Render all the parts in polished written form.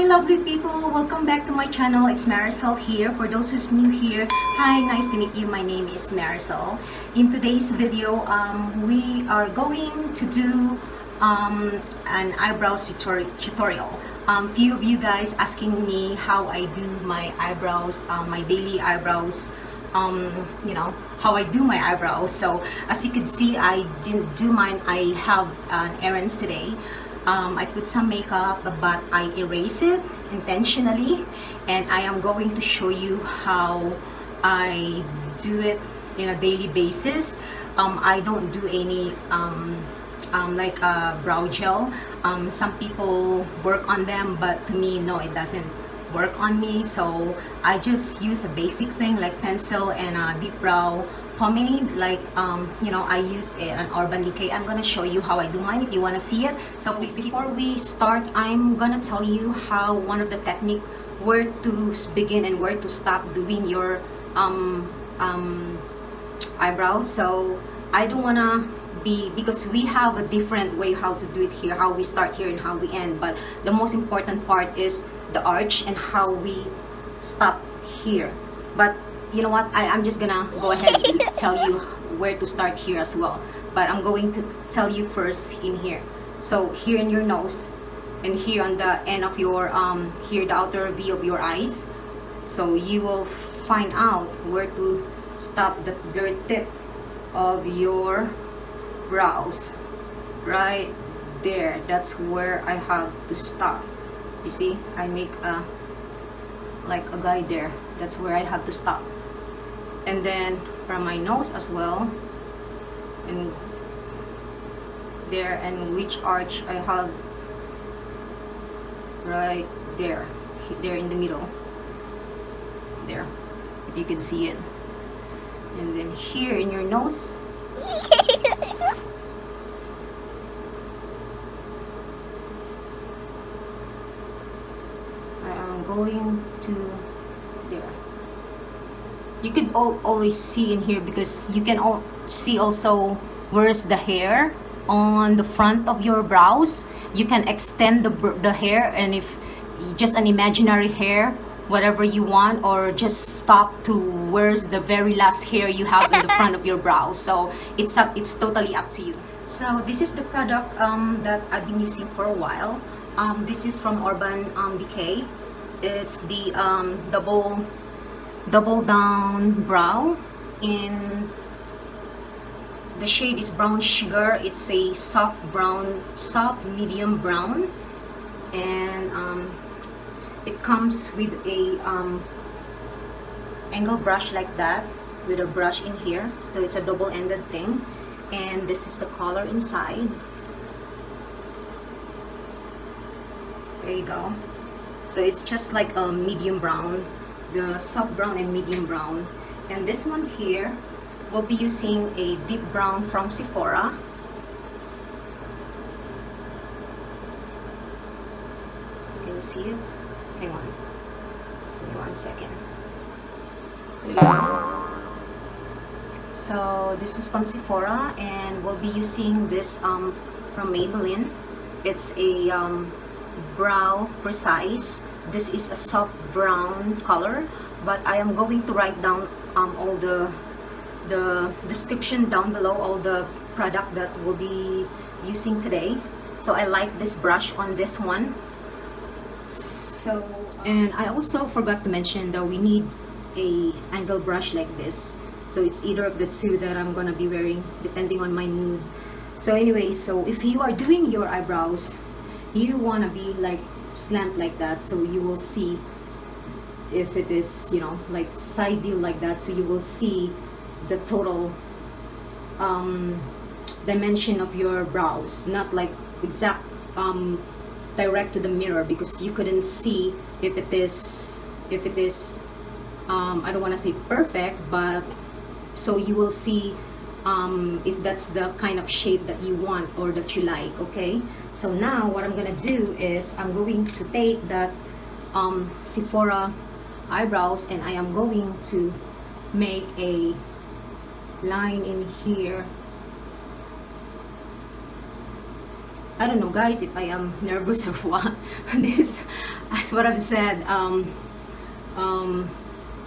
lovely people, welcome back to my channel. It's Maricel here. For those who's new here, hi, nice to meet you. My name is Maricel. In today's video, we are going to do an eyebrows tutorial. Few of you guys asking me how I do my eyebrows, my daily eyebrows, you know, how I do my eyebrows. So as you can see, I didn't do mine. I have an errands today. I put some makeup, but I erase it intentionally, and I am going to show you how I do it in a daily basis. I don't do any like brow gel. Some people work on them, but to me, no, it doesn't work on me. So I just use a basic thing like pencil and a deep brow pomade, like you know, I use an Urban Decay. I'm gonna show you how I do mine if you want to see it. So before we start, I'm gonna tell you how one of the technique where to begin and where to stop doing your eyebrows. So I don't wanna be, because we have a different way how to do it here, how we start here and how we end, but the most important part is the arch and how we stop here. But you know what, I'm just gonna go ahead and tell you where to start here as well, but I'm going to tell you first in here. So here in your nose, and here on the end of your here the outer V of your eyes, so you will find out where to stop the very tip of your brows right there. That's where I have to stop. You see, I make a like a guide there. That's where I have to stop. And then from my nose as well, and there, and which arch I have right there, there in the middle there, if you can see it. And then here in your nose, I am going to there. You can always see in here, because you can see also where's the hair on the front of your brows. You can extend the hair, and if just an imaginary hair, whatever you want, or just stop to where's the very last hair you have in the front of your brows. So it's totally up to you. So this is the product that I've been using for a while. This is from Urban Decay. It's the double down brow, in the shade is brown sugar. It's a soft brown, soft medium brown, and it comes with a angle brush like that, with a brush in here. So it's a double-ended thing, and this is the color inside. There you go. So it's just like a medium brown, the soft brown and medium brown. And this one here, we'll be using a deep brown from Sephora. Can you see it? Hang on, give me 1 second. There you go. So this is from Sephora, and we'll be using this from Maybelline. It's a brow precise. This is a soft brown color, but I am going to write down all the description down below, all the product that we'll be using today. So I like this brush on this one. So and I also forgot to mention that we need a angle brush like this. So it's either of the two that I'm gonna be wearing depending on my mood. So anyway, so if you are doing your eyebrows, you want to be like slant like that, so you will see if it is, you know, like side view like that, so you will see the total dimension of your brows, not like exact direct to the mirror, because you couldn't see if it is I don't want to say perfect, but so you will see if that's the kind of shape that you want or that you like. Okay, so now what I'm gonna do is I'm going to take that Sephora eyebrows, and I am going to make a line in here I don't know, guys, if I am nervous or what. This, as what I've said,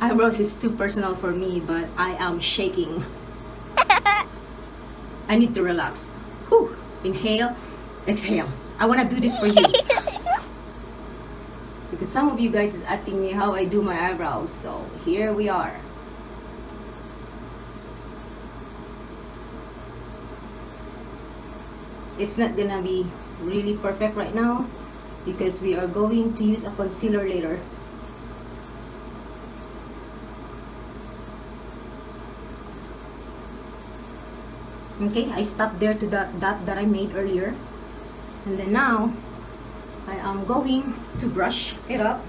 eyebrows is too personal for me, but I am shaking. I need to relax. Whew. Inhale, exhale. I want to do this for you. Because some of you guys is asking me how I do my eyebrows, so here we are. It's not gonna be really perfect right now because we are going to use a concealer later. Okay, I stopped there to that dot that I made earlier, and then now I am going to brush it up.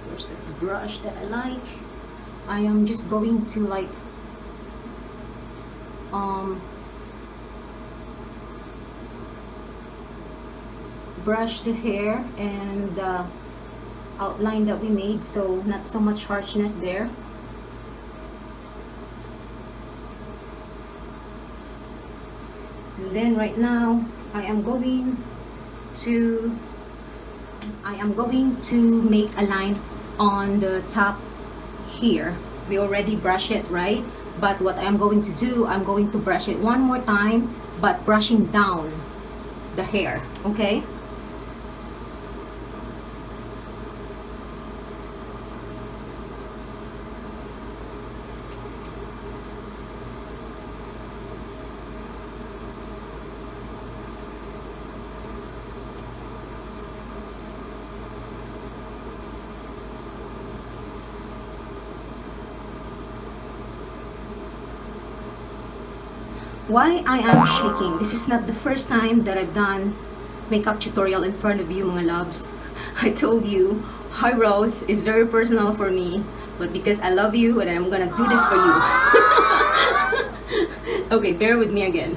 Where's the brush that I like? I am just going to like brush the hair and the outline that we made, so not so much harshness there. And then right now I am going to make a line on the top here. We already brush it, right? But what I am going to do, I'm going to brush it one more time, but brushing down the hair, okay? Why I am shaking? This is not the first time that I've done makeup tutorial in front of you, mga loves. I told you, eyebrows is very personal for me, but because I love you and I'm gonna do this for you. Okay, bear with me again.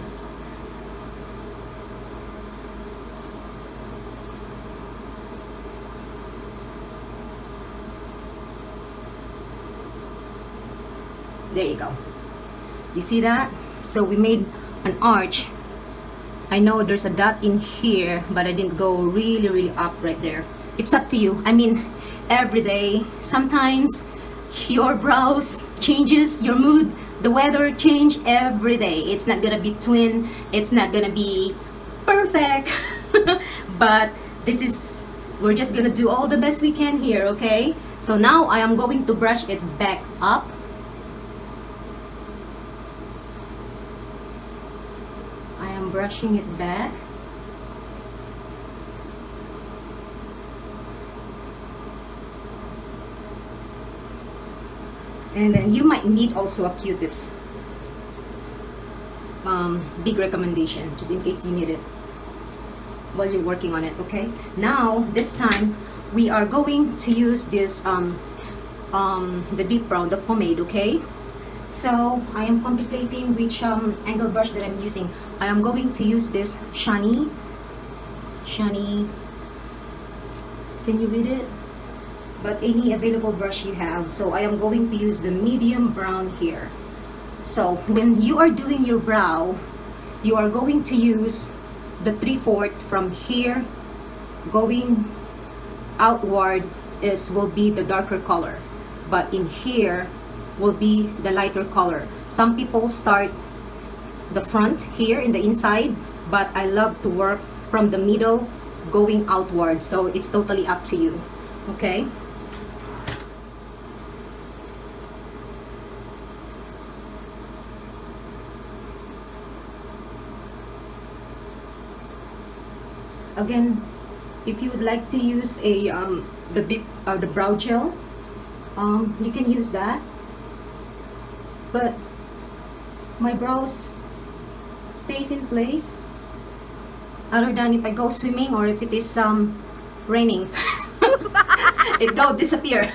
There you go. You see that? So we made an arch. I know there's a dot in here, but I didn't go really up right there. It's up to you. I mean, every day, sometimes your brows changes, your mood, the weather change every day. It's not gonna be twin, it's not gonna be perfect, but we're just gonna do all the best we can here, okay? So now I am going to brush it back up. Brushing it back. And then you might need also a Q-tips. Big recommendation, just in case you need it while you're working on it, okay? Now, this time, we are going to use this, the Deep Brow, the pomade, okay? So I am contemplating which angle brush that I'm using. I am going to use this shiny. Can you read it? But any available brush you have. So I am going to use the medium brown here. So when you are doing your brow, you are going to use the 3/4 from here going outward will be the darker color, but in here will be the lighter color. Some people start the front here in the inside, but I love to work from the middle going outward, so it's totally up to you, okay? Again, if you would like to use a the brow gel, you can use that. But my brows stays in place other than if I go swimming or if it is raining. It go disappear.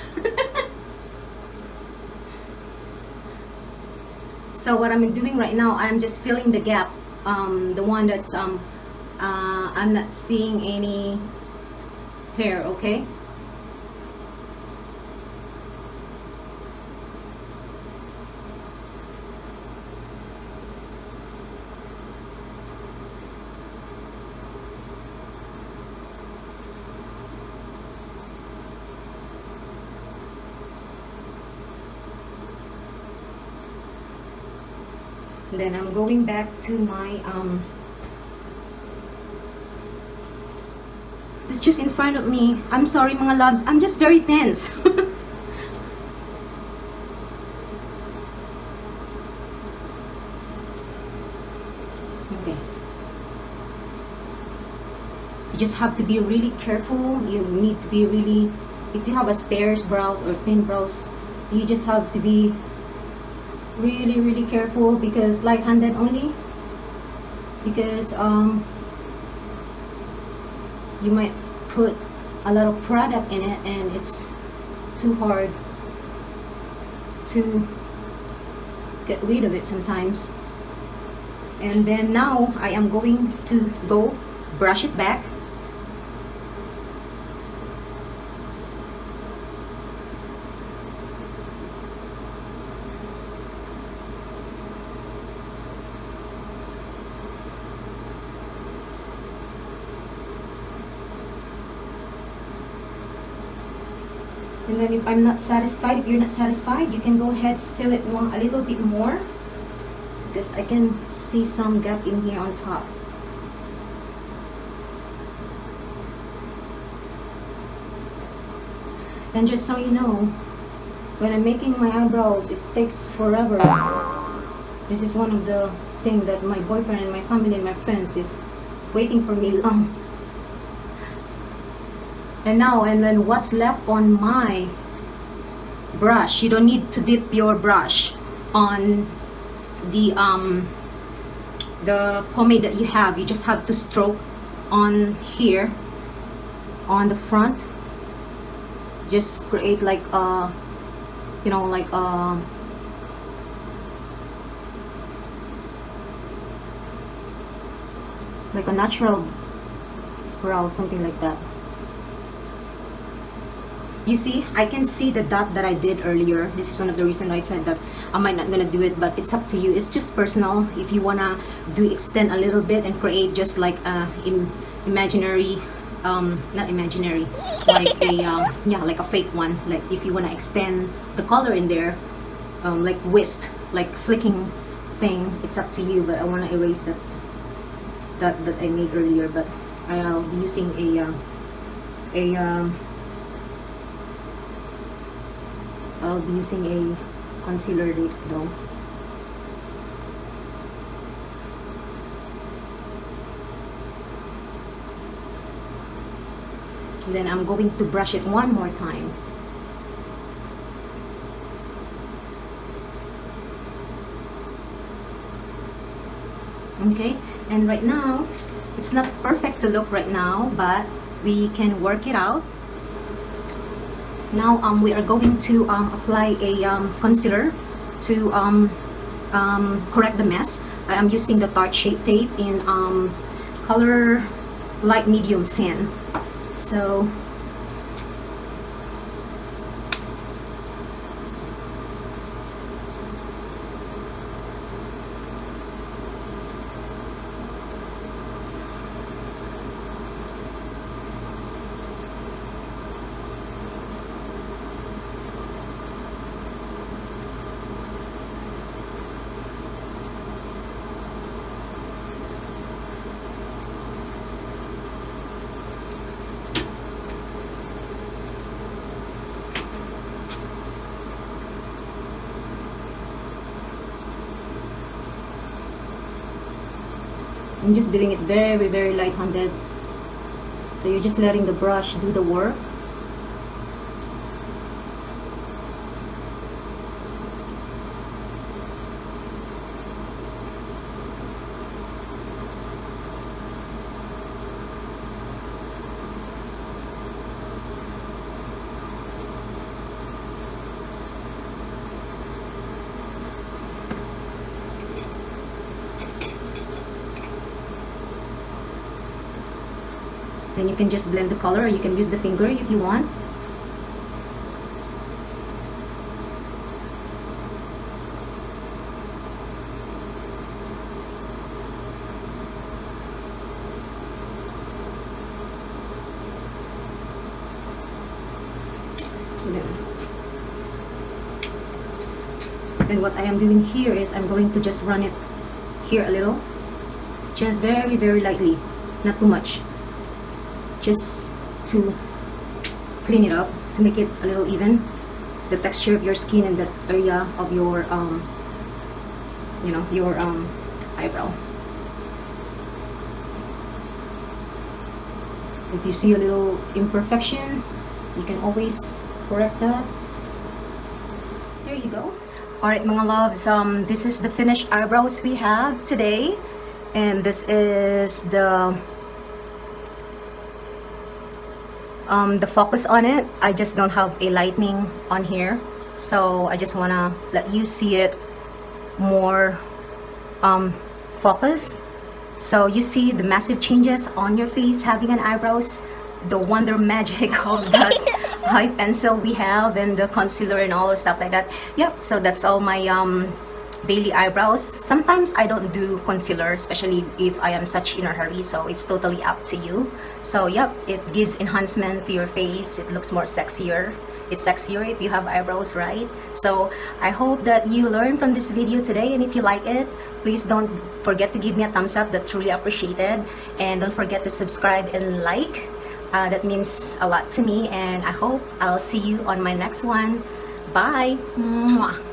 So what I'm doing right now, I'm just filling the gap, the one that's I'm not seeing any hair, okay? And then I'm going back to my it's just in front of me. I'm sorry mga loves, I'm just very tense. Okay. You just have to be really careful. You need to be really, if you have a sparse brows or thin brows, you just have to be really careful, because light-handed only, because you might put a lot of product in it and it's too hard to get rid of it sometimes. And then now I am going to go brush it back. And then if I'm not satisfied, if you're not satisfied, you can go ahead, fill it a little bit more, because I can see some gap in here on top. And just so you know, when I'm making my eyebrows, it takes forever. This is one of the things that my boyfriend and my family and my friends is waiting for me long. And then what's left on my brush, you don't need to dip your brush on the pomade that you have. You just have to stroke on here on the front. Just create like you know, like a natural brow, something like that. You see, I can see the dot that I did earlier. This is one of the reasons I said that I might not gonna do it, but it's up to you. It's just personal. If you wanna extend a little bit and create just like a imaginary, not imaginary, like a yeah, like a fake one. Like if you wanna extend the color in there, like whisk, like flicking thing. It's up to you. But I wanna erase that I made earlier. But I'll be using I'll be using a concealer though. And then I'm going to brush it one more time. Okay, and right now, it's not perfect to look right now, but we can work it out. Now we are going to apply a concealer to correct the mess. I am using the Tarte Shape Tape in color light medium sand. So I'm just doing it very light-handed. So you're just letting the brush do the work. Then you can just blend the color, or you can use the finger if you want. Then what I am doing here is I'm going to just run it here a little, just very lightly, not too much, just to clean it up, to make it a little even, the texture of your skin and that area of your you know, your eyebrow. If you see a little imperfection, you can always correct that. There you go. Alright mga loves, this is the finished eyebrows we have today, and this is the focus on it. I just don't have a lightning on here, so I just wanna let you see it more focus. So you see the massive changes on your face having an eyebrows, the wonder magic of that high pencil we have, and the concealer and all stuff like that. Yep, so that's all my daily eyebrows. Sometimes I don't do concealer, especially if I am such in a hurry, so it's totally up to you. So yep, it gives enhancement to your face. It looks more sexier. It's sexier if you have eyebrows, right? So I hope that you learned from this video today, and if you like it, please don't forget to give me a thumbs up. That's truly appreciated. And don't forget to subscribe and like. That means a lot to me, and I hope I'll see you on my next one. Bye. Mwah.